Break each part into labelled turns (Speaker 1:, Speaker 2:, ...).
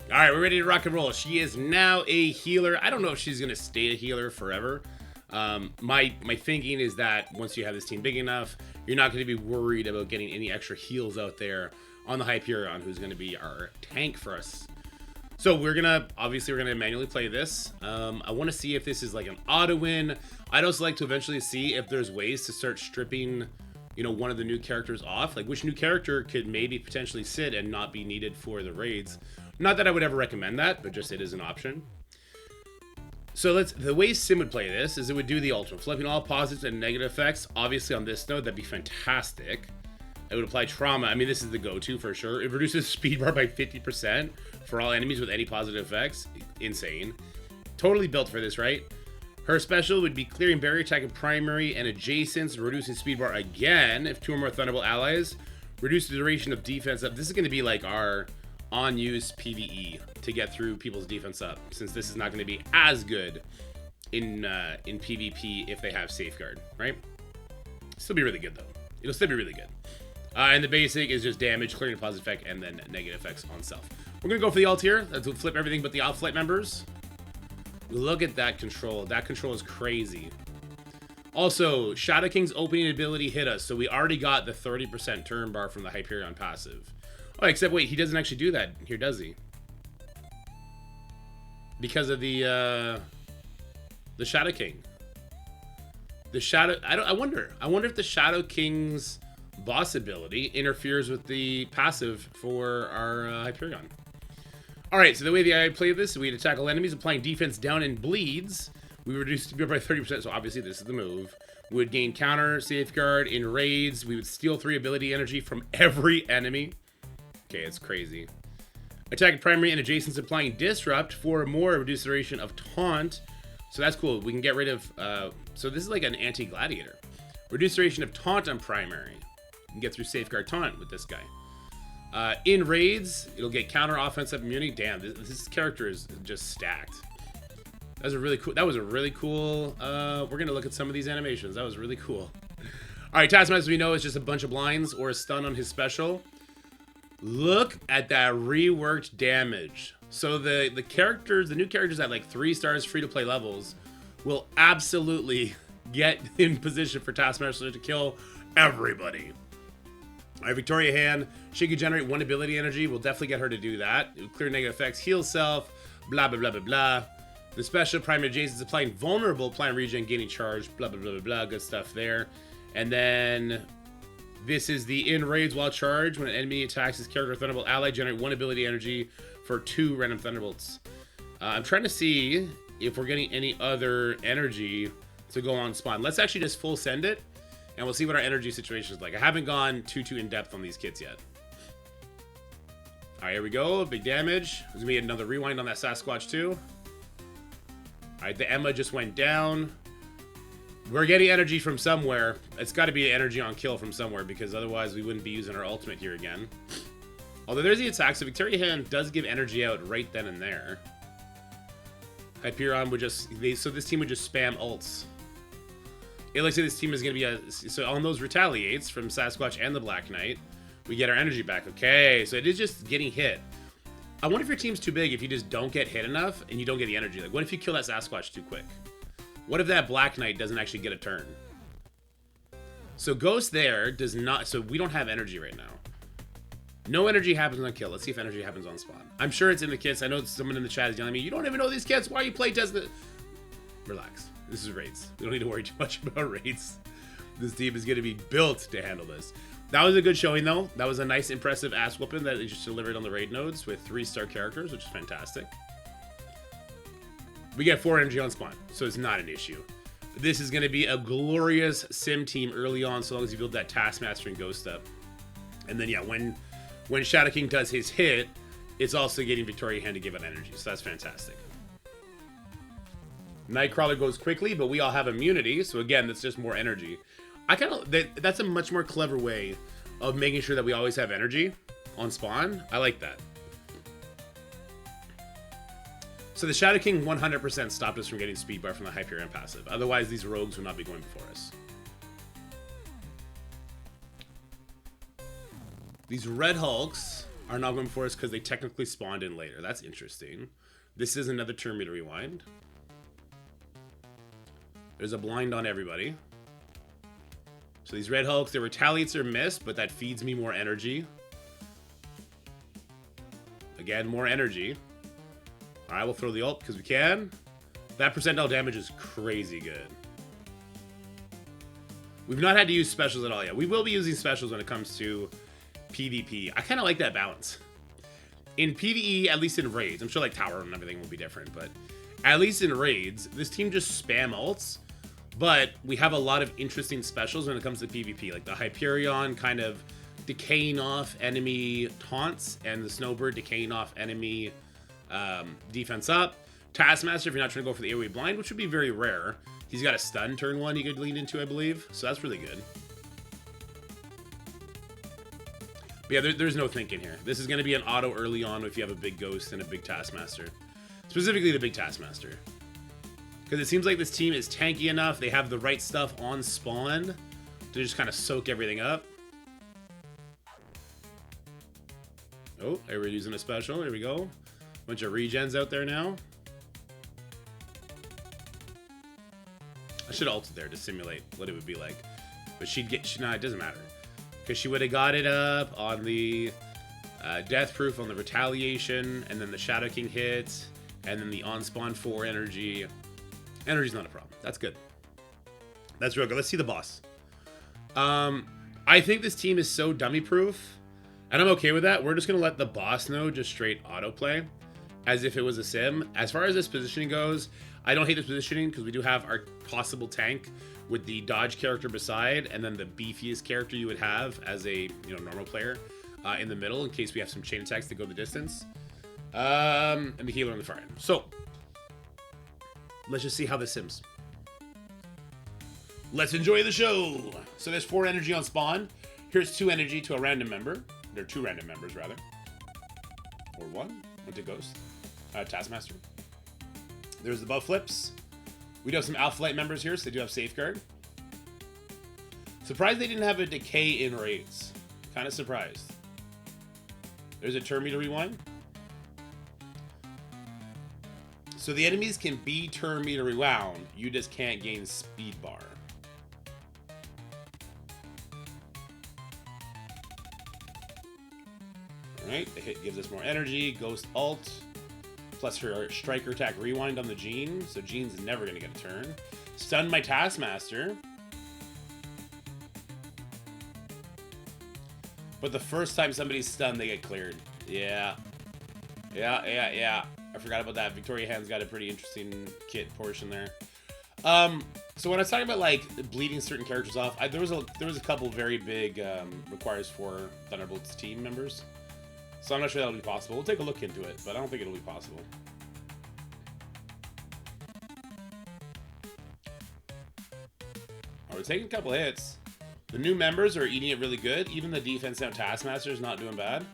Speaker 1: All right, we're ready to rock and roll. She is now a healer. I don't know if she's going to stay a healer forever. My thinking is that once you have this team big enough, you're not going to be worried about getting any extra heals out there on the Hyperion, who's going to be our tank for us. So we're gonna manually play this. I want to see if this is like an auto win. I'd also like to eventually see if there's ways to start stripping, you know, one of the new characters off. Like which new character could maybe potentially sit and not be needed for the raids. Not that I would ever recommend that, but just it is an option. So the way Sim would play this is it would do the ultimate, flipping all positive and negative effects. Obviously on this node, that'd be fantastic. It would apply trauma. I mean, this is the go-to for sure. It reduces speed bar by 50% for all enemies with any positive effects. Insane. Totally built for this, right? Her special would be clearing barrier attack of primary and adjacents, reducing speed bar again if 2 or more Thunderbolt allies. Reduce the duration of defense up. This is going to be like our on-use PvE to get through people's defense up, since this is not going to be as good in PvP if they have safeguard, right? Still be really good though. It'll still be really good. And the basic is just damage, clearing a positive effect, and then negative effects on self. We're going to go for the ult here. That's flip everything but the alt flight members. Look at that control. That control is crazy. Also, Shadow King's opening ability hit us, so we already got the 30% turn bar from the Hyperion passive. Oh, except wait, he doesn't actually do that here, does he? Because of the Shadow King. The Shadow... I wonder if the Shadow King's boss ability interferes with the passive for our Hyperion. Alright, so the way the I play this, we'd attack all enemies, applying defense down and bleeds. We reduce speed by 30%, so obviously this is the move. We would gain counter, safeguard, in raids. We would steal 3 ability energy from every enemy. Okay, it's crazy. Attack primary and adjacents, applying disrupt for more, reduce duration of taunt. So that's cool. We can get rid of... so this is like an anti-gladiator. Reduce duration of taunt on primary. You can get through safeguard taunt with this guy. In raids, it'll get counter offensive immunity. Damn, this character is just stacked. That was a really cool. We're gonna look at some of these animations. That was really cool. All right, Taskmaster, we know is just a bunch of blinds or a stun on his special. Look at that reworked damage. So the new characters at like 3 stars free to play levels will absolutely get in position for Taskmaster to kill everybody. All right, Victoria Hand, she could generate 1 ability energy. We'll definitely get her to do that. It will clear negative effects, heal self, blah, blah, blah, blah, blah. The special primary adjacents applying vulnerable, applying regen, gaining charge, blah, blah, blah, blah, blah. Good stuff there. And then this is the in raids while charged. When an enemy attacks his character or Thunderbolt ally, generate 1 ability energy for 2 random Thunderbolts. I'm trying to see if we're getting any other energy to go on spawn. Let's actually just full send it. And we'll see what our energy situation is like. I haven't gone too in depth on these kits yet. All right, here we go. Big damage. There's gonna be another rewind on that Sasquatch too. All right, the Emma just went down. We're getting energy from somewhere. It's got to be energy on kill from somewhere, because otherwise we wouldn't be using our ultimate here again. Although there's the attack, so Victoria Hand does give energy out right then and there. Hyperion would just... so this team would just spam ults. It looks like this team is going to be so on those retaliates from Sasquatch and the Black Knight, we get our energy back. Okay, so it is just getting hit. I wonder if your team's too big if you just don't get hit enough and you don't get the energy. Like, what if you kill that Sasquatch too quick? What if that Black Knight doesn't actually get a turn? So Ghost there does not... So we don't have energy right now. No energy happens on kill. Let's see if energy happens on spawn. I'm sure it's in the kits. I know someone in the chat is yelling at me, you don't even know these kits. Why are you playtesting? Relax. This is raids. We don't need to worry too much about raids. This team is going to be built to handle this. That was a good showing, though. That was a nice, impressive ass whooping that they just delivered on the raid nodes with 3-star characters, which is fantastic. We get 4 energy on spawn, so it's not an issue. This is going to be a glorious sim team early on, so long as you build that Taskmaster and Ghost up. And then, yeah, when Shadow King does his hit, it's also getting Victoria Hand to give it energy, so that's fantastic. Nightcrawler goes quickly, but we all have immunity, so again, that's just more energy. That's a much more clever way of making sure that we always have energy on spawn. I like that. So the Shadow King 100% stopped us from getting speed bar from the Hyperion passive. Otherwise, these rogues would not be going before us. These Red Hulks are not going for us because they technically spawned in later. That's interesting. This is another turn meter rewind. There's a blind on everybody. So these Red Hulks, their retaliates are missed, but that feeds me more energy. Again, more energy. Alright, we'll throw the ult because we can. That percentile damage is crazy good. We've not had to use specials at all yet. We will be using specials when it comes to PvP. I kind of like that balance. In PvE, at least in raids, I'm sure like tower and everything will be different, but at least in raids, this team just spam ults, but we have a lot of interesting specials when it comes to PvP, like the Hyperion kind of decaying off enemy taunts, and the Snowbird decaying off enemy defense up. Taskmaster, if you're not trying to go for the AoE blind, which would be very rare. He's got a stun turn 1 he could lean into, I believe, so that's really good. But yeah, there's no thinking here. This is going to be an auto early on if you have a big Ghost and a big Taskmaster. Specifically the big Taskmaster. Because it seems like this team is tanky enough. They have the right stuff on spawn to just kind of soak everything up. Oh, we're using a special. Here we go. Bunch of regens out there now. I should have ulted there to simulate what it would be like. But she'd get... No, it doesn't matter. Because she would have got it up on the Death Proof, on the Retaliation, and then the Shadow King hit, and then the on-spawn 4 energy. Energy's not a problem. That's good. That's real good. Let's see the boss. I think this team is so dummy-proof, and I'm okay with that. We're just going to let the boss know just straight autoplay, as if it was a sim. As far as this positioning goes, I don't hate this positioning, because we do have our possible tank with the dodge character beside, and then the beefiest character you would have as a normal player in the middle, in case we have some chain attacks that go the distance, and the healer on the far end. So let's just see how this sims. Let's enjoy the show. So there's 4 energy on spawn. Here's 2 energy to a random member. There are 2 random members rather, or 1 went to Ghost, Taskmaster. There's the buff flips. We do have some Alpha Light members here, so they do have Safeguard. Surprised they didn't have a decay in raids. Kind of surprised. There's a turn meter rewind. So the enemies can be turn meter rewound. You just can't gain speed bar. Alright, the hit gives us more energy. Ghost ult. Plus her striker attack rewind on the Jean, so Jean's never going to get a turn. Stun my Taskmaster. But the first time somebody's stunned, they get cleared. Yeah. I forgot about that. Victoria Hand's got a pretty interesting kit portion there. So when I was talking about like bleeding certain characters off, there was a couple very big requires for Thunderbolts team members. So I'm not sure that'll be possible. We'll take a look into it, but I don't think it'll be possible. We're taking a couple hits. The new members are eating it really good. Even the defense now Taskmaster is not doing bad.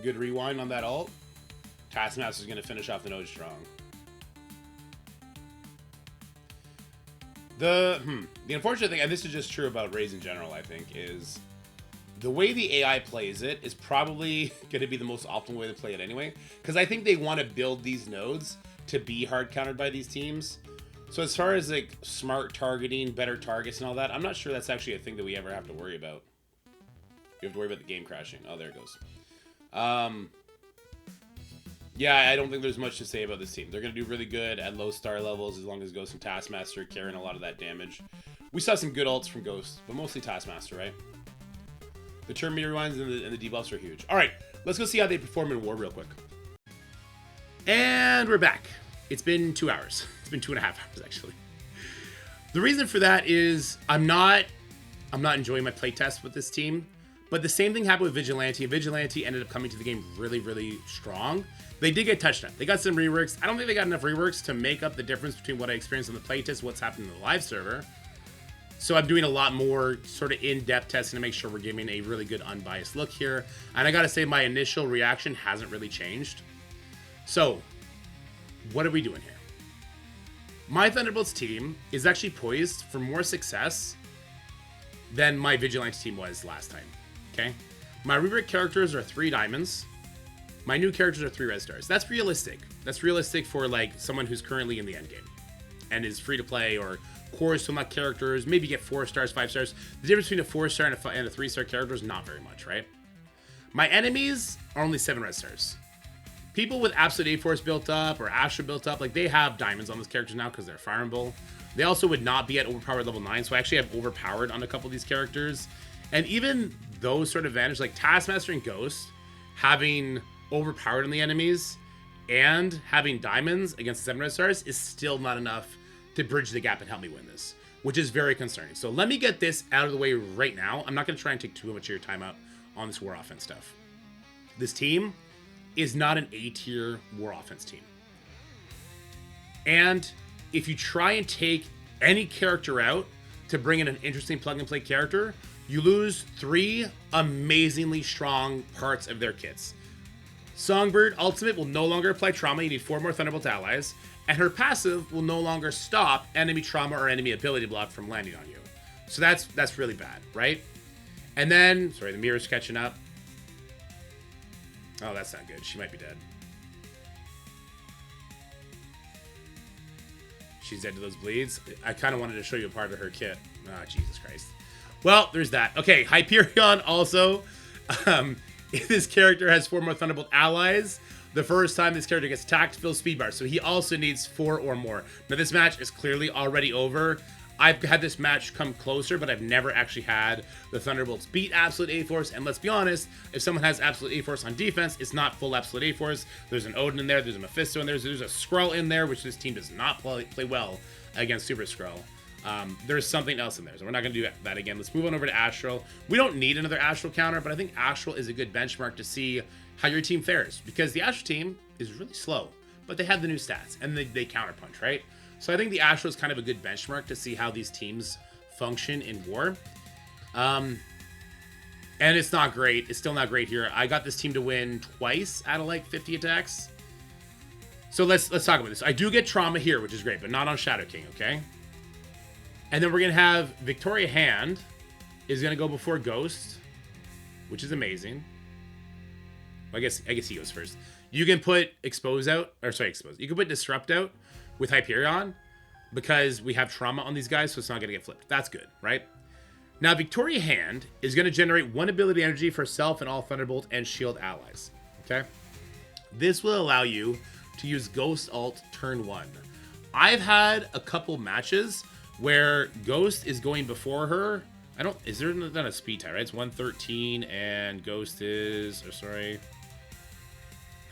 Speaker 1: Good rewind on that ult. Taskmaster's going to finish off the node strong. The unfortunate thing, and this is just true about raids in general, I think, is the way the AI plays it is probably going to be the most optimal way to play it anyway. Because I think they want to build these nodes to be hard countered by these teams. So as far as like smart targeting, better targets and all that, I'm not sure that's actually a thing that we ever have to worry about. You have to worry about the game crashing. Oh, there it goes. Yeah, I don't think there's much to say about this team. They're going to do really good at low star levels as long as Ghost and Taskmaster carrying a lot of that damage. We saw some good ults from Ghost, but mostly Taskmaster, right? The turn meter rewinds and the debuffs are huge. All right, let's go see how they perform in war real quick. And we're back. It's been 2 hours. It's been 2.5 hours, actually. The reason for that is I'm not enjoying my playtest with this team. But the same thing happened with Vigilante. Vigilante ended up coming to the game really, really strong. They did get touched on. They got some reworks. I don't think they got enough reworks to make up the difference between what I experienced on the playtest, what's happening in the live server. So I'm doing a lot more sort of in-depth testing to make sure we're giving a really good unbiased look here. And I gotta say, my initial reaction hasn't really changed. So, what are we doing here? My Thunderbolts team is actually poised for more success than my Vigilance team was last time. Okay? My rework characters are 3 diamonds. My new characters are 3 red stars. That's realistic. That's realistic for like someone who's currently in the end game and is free to play or cores to unlock characters. Maybe get 4 stars, 5 stars. The difference between a 4-star and a 3-star character is not very much, right? My enemies are only 7 red stars. People with Absolute A-Force built up or Astra built up, like they have diamonds on those characters now because they're Fire and Bull. They also would not be at overpowered level 9, so I actually have overpowered on a couple of these characters. And even those sort of advantages, like Taskmaster and Ghost, having overpowered on the enemies and having diamonds against the 7 red stars is still not enough to bridge the gap and help me win this, which is very concerning. So let me get this out of the way right now. I'm not going to try and take too much of your time out on this war offense stuff. This team is not an A-tier war offense team. And if you try and take any character out to bring in an interesting plug-and-play character, you lose 3 amazingly strong parts of their kits. Songbird Ultimate will no longer apply trauma. You need 4 more Thunderbolt allies. And her passive will no longer stop enemy trauma or enemy ability block from landing on you. So that's really bad, right? And then, sorry, the mirror's catching up. Oh, that's not good. She might be dead. She's dead to those bleeds. I kind of wanted to show you a part of her kit. Oh, Jesus Christ. Well, there's that. Okay, Hyperion also. This character has 4 more Thunderbolt allies. The first time this character gets attacked, fills speed bar. So he also needs 4 or more. Now, this match is clearly already over. I've had this match come closer, but I've never actually had the Thunderbolts beat Absolute A-Force. And let's be honest, if someone has Absolute A-Force on defense, it's not full Absolute A-Force. There's an Odin in there, there's a Mephisto in there, there's a Skrull in there, which this team does not play well against Super Skrull. There's something else in there, so we're not going to do that again. Let's move on over to Astral. We don't need another Astral counter, but I think Astral is a good benchmark to see how your team fares, because the Astral team is really slow, but they have the new stats, and they counterpunch, right? So I think the Astral is kind of a good benchmark to see how these teams function in war. And it's not great. It's still not great here. I got this team to win twice out of like 50 attacks. So let's talk about this. I do get trauma here, which is great, but not on Shadow King, okay? And then we're going to have Victoria Hand is going to go before Ghost, which is amazing. I guess he goes first. You can put Expose out, or sorry, Expose. You can put Disrupt out with Hyperion because we have trauma on these guys, so it's not going to get flipped. That's good, right? Now, Victoria Hand is going to generate 1 ability energy for self and all Thunderbolt and Shield allies, okay? This will allow you to use Ghost ult turn 1. I've had a couple matches where Ghost is going before her. Is there not a speed tie, right? It's 113 and Ghost is, sorry.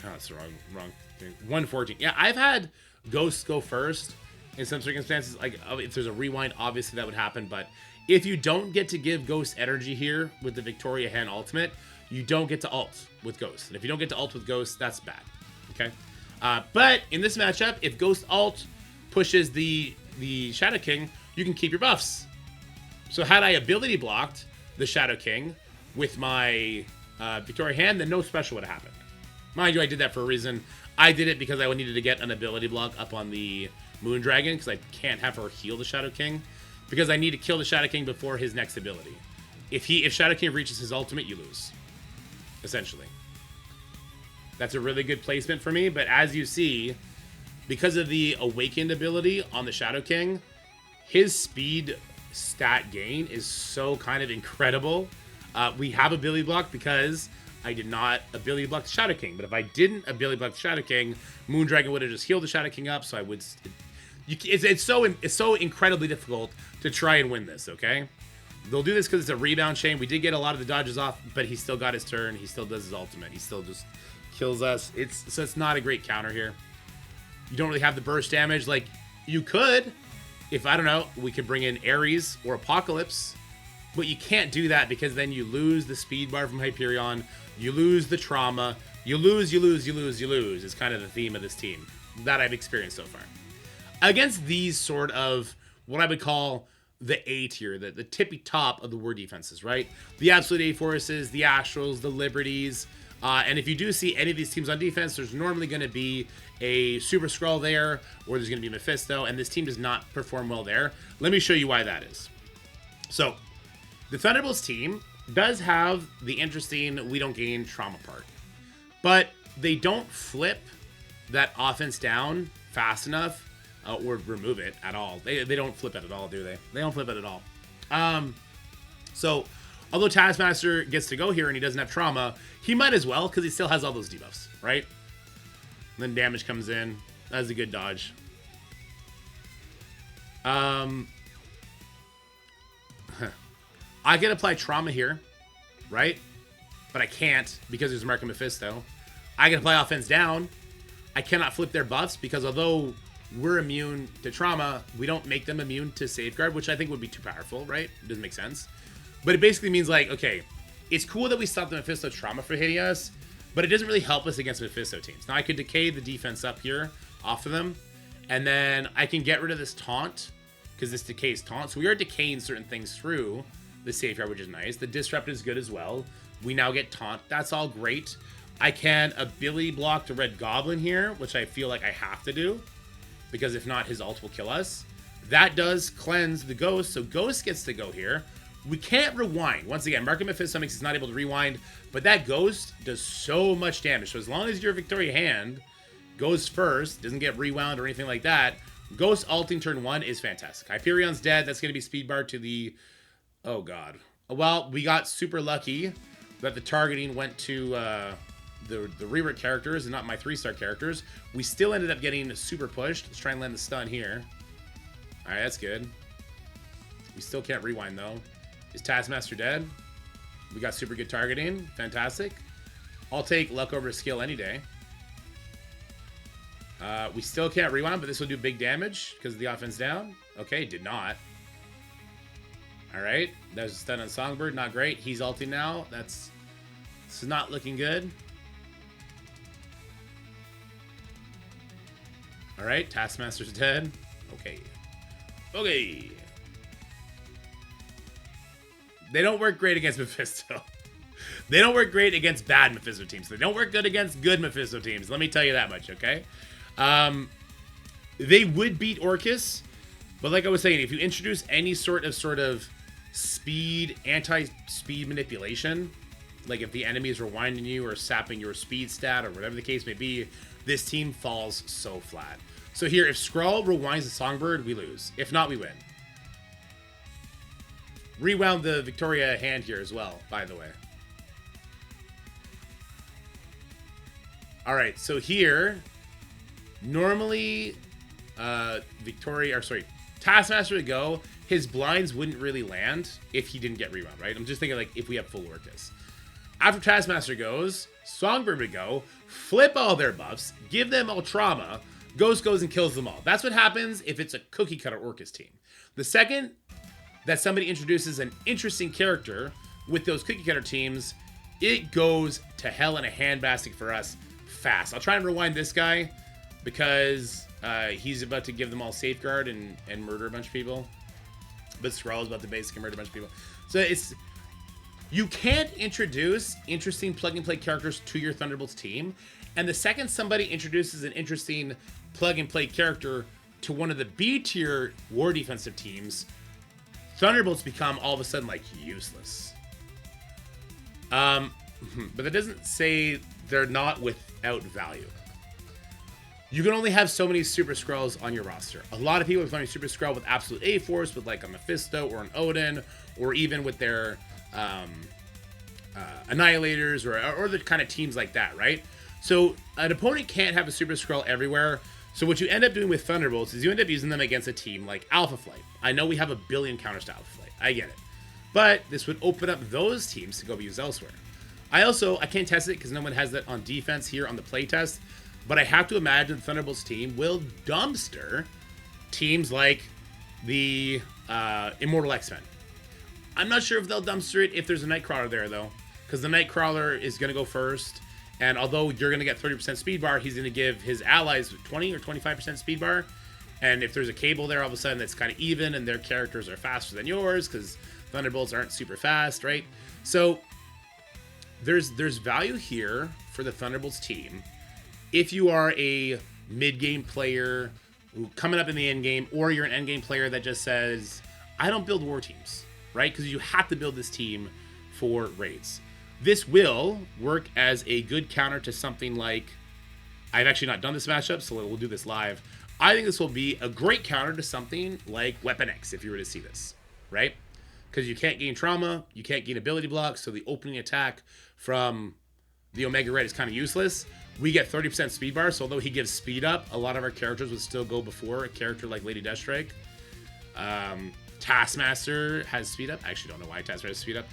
Speaker 1: Oh, that's the wrong thing. 114. Yeah, I've had Ghosts go first in some circumstances. Like, if there's a rewind, obviously that would happen. But if you don't get to give Ghost energy here with the Victoria Hand ultimate, you don't get to ult with Ghost. And if you don't get to ult with Ghost, that's bad. Okay? But in this matchup, if Ghost ult pushes the Shadow King, you can keep your buffs. So had I ability blocked the Shadow King with my Victoria Hand, then no special would have happened. Mind you, I did that for a reason. I did it because I needed to get an ability block up on the Moon Dragon because I can't have her heal the Shadow King because I need to kill the Shadow King before his next ability. If Shadow King reaches his ultimate, you lose. Essentially. That's a really good placement for me, but as you see, because of the Awakened ability on the Shadow King, his speed stat gain is so kind of incredible. We have ability block because I did not ability block the Shadow King, but if I didn't ability block the Shadow King, Moondragon would have just healed the Shadow King up, so I would... It's so incredibly difficult to try and win this, okay? They'll do this because it's a rebound chain. We did get a lot of the dodges off, but he still got his turn. He still does his ultimate. He still just kills us. So it's not a great counter here. You don't really have the burst damage. Like, you could, if, I don't know, we could bring in Ares or Apocalypse, but you can't do that because then you lose the speed bar from Hyperion. You lose the trauma. You lose. Is kind of the theme of this team that I've experienced so far. Against these sort of what I would call the A tier, the tippy top of the war defenses, right? The Absolute A-Forces, the Astrals, the Liberties. And if you do see any of these teams on defense, there's normally going to be a Super Skrull there, or there's going to be Mephisto, and this team does not perform well there. Let me show you why that is. So, the Thunderbolts team does have the interesting we don't gain trauma part, but they don't flip that offense down fast enough or remove it at all. They don't flip it at all, do they? They don't flip it at all. So, although Taskmaster gets to go here and he doesn't have trauma, he might as well because he still has all those debuffs, right? And then damage comes in. That's a good dodge. I can apply trauma here, right? But I can't because there's Mark and Mephisto. I can apply offense down. I cannot flip their buffs because although we're immune to trauma, we don't make them immune to safeguard, which I think would be too powerful, right? It doesn't make sense. But it basically means like, okay, it's cool that we stopped the Mephisto trauma for hitting us, but it doesn't really help us against Mephisto teams. Now I could decay the defense up here off of them, and then I can get rid of this taunt because this decays taunt. So we are decaying certain things through the safeguard, which is nice. The disrupt is good as well. We now get taunt. That's all great. I can ability block the Red Goblin here, which I feel like I have to do because if not, his ult will kill us. That does cleanse the Ghost, so Ghost gets to go here. We can't rewind. Once again, Mark and Mephisto makes us not able to rewind, but that Ghost does so much damage. So as long as your Victoria hand goes first, doesn't get rewound or anything like that, Ghost ulting turn 1 is fantastic. Hyperion's dead. That's going to be speed bar to the... Oh, God. Well, we got super lucky that the targeting went to the rework characters and not my 3-star characters. We still ended up getting super pushed. Let's try and land the stun here. All right, that's good. We still can't rewind, though. Is Taskmaster dead? We got super good targeting. Fantastic. I'll take luck over skill any day. We still can't rewind, but this will do big damage because the offense down. Okay, did not. All right, there's a stun on Songbird. Not great. He's ulting now. This is not looking good. All right, Taskmaster's dead. Okay. Okay. They don't work great against Mephisto. They don't work great against bad Mephisto teams. They don't work good against good Mephisto teams. Let me tell you that much, okay? They would beat Orcus, but like I was saying, if you introduce any sort of speed, anti-speed manipulation, like if the enemy is rewinding you or sapping your speed stat or whatever the case may be, this team falls so flat. So here, if Skrull rewinds the Songbird, we lose. If not, we win. Rewound the Victoria hand here as well, by the way. All right, so here, normally, Taskmaster would go. His blinds wouldn't really land if he didn't get rewound, right? I'm just thinking like if we have full Orcus. After Taskmaster goes, Songbird would go, flip all their buffs, give them all trauma, Ghost goes and kills them all. That's what happens if it's a cookie cutter Orcus team. The second that somebody introduces an interesting character with those cookie cutter teams, it goes to hell in a handbasket for us fast. I'll try and rewind this guy because he's about to give them all safeguard and murder a bunch of people. But Skrull is about to basically murder a bunch of people. So you can't introduce interesting plug-and-play characters to your Thunderbolts team. And the second somebody introduces an interesting plug-and-play character to one of the B-tier war defensive teams, Thunderbolts become all of a sudden like useless. But that doesn't say they're not without value. You can only have so many Super Skrulls on your roster. A lot of people are playing Super Skrull with absolute A-Force, with like a Mephisto or an Odin, or even with their Annihilators or the kind of teams like that, right? So an opponent can't have a Super Skrull everywhere. So what you end up doing with Thunderbolts is you end up using them against a team like Alpha Flight. I know we have a billion counters to Alpha Flight. I get it. But this would open up those teams to go be used elsewhere. I can't test it because no one has that on defense here on the playtest. But I have to imagine the Thunderbolts team will dumpster teams like the Immortal X-Men. I'm not sure if they'll dumpster it if there's a Nightcrawler there, though. Because the Nightcrawler is going to go first. And although you're going to get 30% speed bar, he's going to give his allies 20 or 25% speed bar. And if there's a Cable there, all of a sudden that's kind of even, and their characters are faster than yours because Thunderbolts aren't super fast, right? So there's value here for the Thunderbolts team if you are a mid-game player who coming up in the end game, or you're an end game player that just says, I don't build war teams, right? Because you have to build this team for raids. This will work as a good counter to something like, I've actually not done this matchup, so we'll do this live. I think this will be a great counter to something like Weapon X, if you were to see this, right? Because you can't gain trauma, you can't gain ability blocks, so the opening attack from the Omega Red is kind of useless. We get 30% speed bar, so although he gives speed up, a lot of our characters would still go before a character like Lady Deathstrike. Taskmaster has speed up. I actually don't know why Taskmaster has speed up,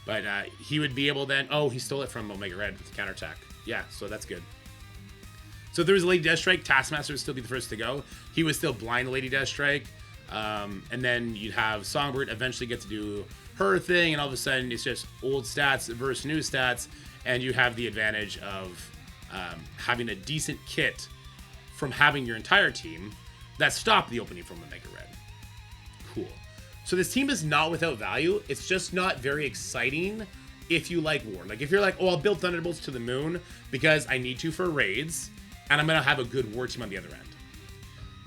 Speaker 1: but he would be able then... Oh, he stole it from Omega Red with the counterattack. Yeah, so that's good. So if there was a Lady Deathstrike, Taskmaster would still be the first to go. He would still blind Lady Deathstrike. And then you'd have Songbird eventually get to do her thing, and all of a sudden it's just old stats versus new stats, and you have the advantage of having a decent kit from having your entire team that stopped the opening from Omega Red. Cool. So this team is not without value. It's just not very exciting if you like war. Like if you're like, oh, I'll build Thunderbolts to the moon because I need to for raids, and I'm going to have a good war team on the other end.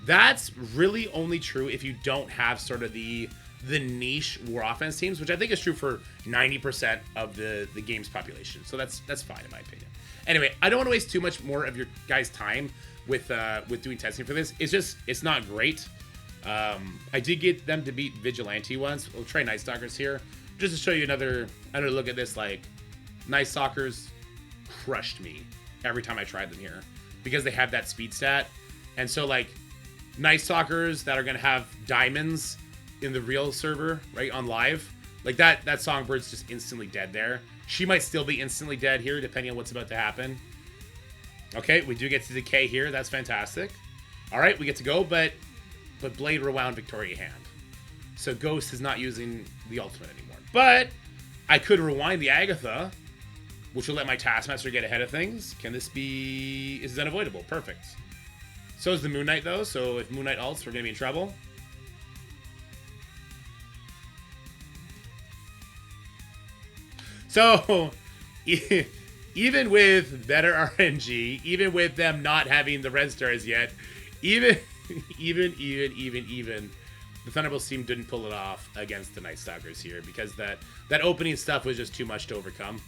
Speaker 1: That's really only true if you don't have sort of the niche war offense teams, which I think is true for 90% of the game's population. So that's fine in my opinion. Anyway, I don't want to waste too much more of your guys' time with doing testing for this. It's not great. I did get them to beat Vigilante once. We'll try Night Stalkers here, just to show you another look at this. Like, Night Stalkers crushed me every time I tried them here because they have that speed stat. And so like Night Stalkers that are gonna have diamonds in the real server, right, on live, like that Songbird's just instantly dead there. She might still be instantly dead here depending on what's about to happen. Okay, we do get to decay here. That's fantastic. All right, we get to go, but Blade rewound Victoria Hand. So Ghost is not using the ultimate anymore. But I could rewind the Agatha, which will let my Taskmaster get ahead of things. Can this be... This is unavoidable. Perfect. So is the Moon Knight, though. So if Moon Knight ults, we're going to be in trouble. So, even with better RNG, even with them not having the red stars yet, even, the Thunderbolts team didn't pull it off against the Night Stalkers here because that opening stuff was just too much to overcome.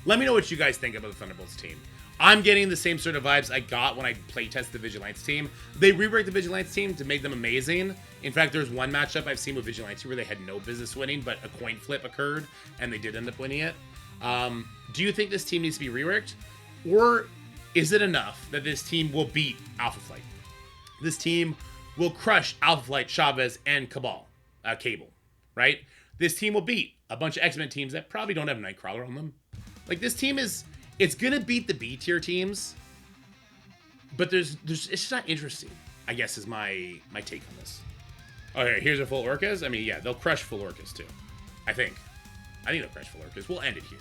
Speaker 1: Let me know what you guys think about the Thunderbolts team. I'm getting the same sort of vibes I got when I playtested the Vigilance team. They reworked the Vigilance team to make them amazing. In fact, there's one matchup I've seen with Vigilance where they had no business winning, but a coin flip occurred, and they did end up winning it. Do you think this team needs to be reworked? Or is it enough that this team will beat Alpha Flight? This team will crush Alpha Flight, Chavez, and Cable, right? This team will beat a bunch of X-Men teams that probably don't have Nightcrawler on them. Like, this team is... It's gonna beat the B tier teams, but it's just not interesting, I guess, is my take on this. Okay, here's a full Orcas. I mean, yeah, they'll crush full Orcas too. I think they'll crush full Orcas. We'll end it here.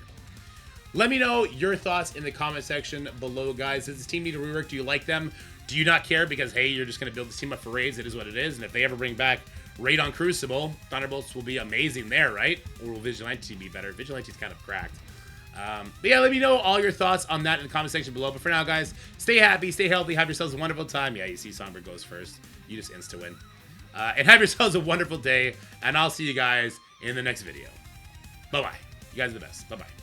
Speaker 1: Let me know your thoughts in the comment section below, guys. Does this team need a rework? Do you like them? Do you not care because, hey, you're just gonna build this team up for raids? It is what it is. And if they ever bring back Raid on Crucible, Thunderbolts will be amazing there, right? Or will Vigilante be better? Vigilante's kind of cracked. But yeah, let me know all your thoughts on that in the comment section below. But for now, guys, stay happy, stay healthy, have yourselves a wonderful time. Yeah, you see Songbird goes first. You just insta-win. And have yourselves a wonderful day, and I'll see you guys in the next video. Bye-bye. You guys are the best. Bye-bye.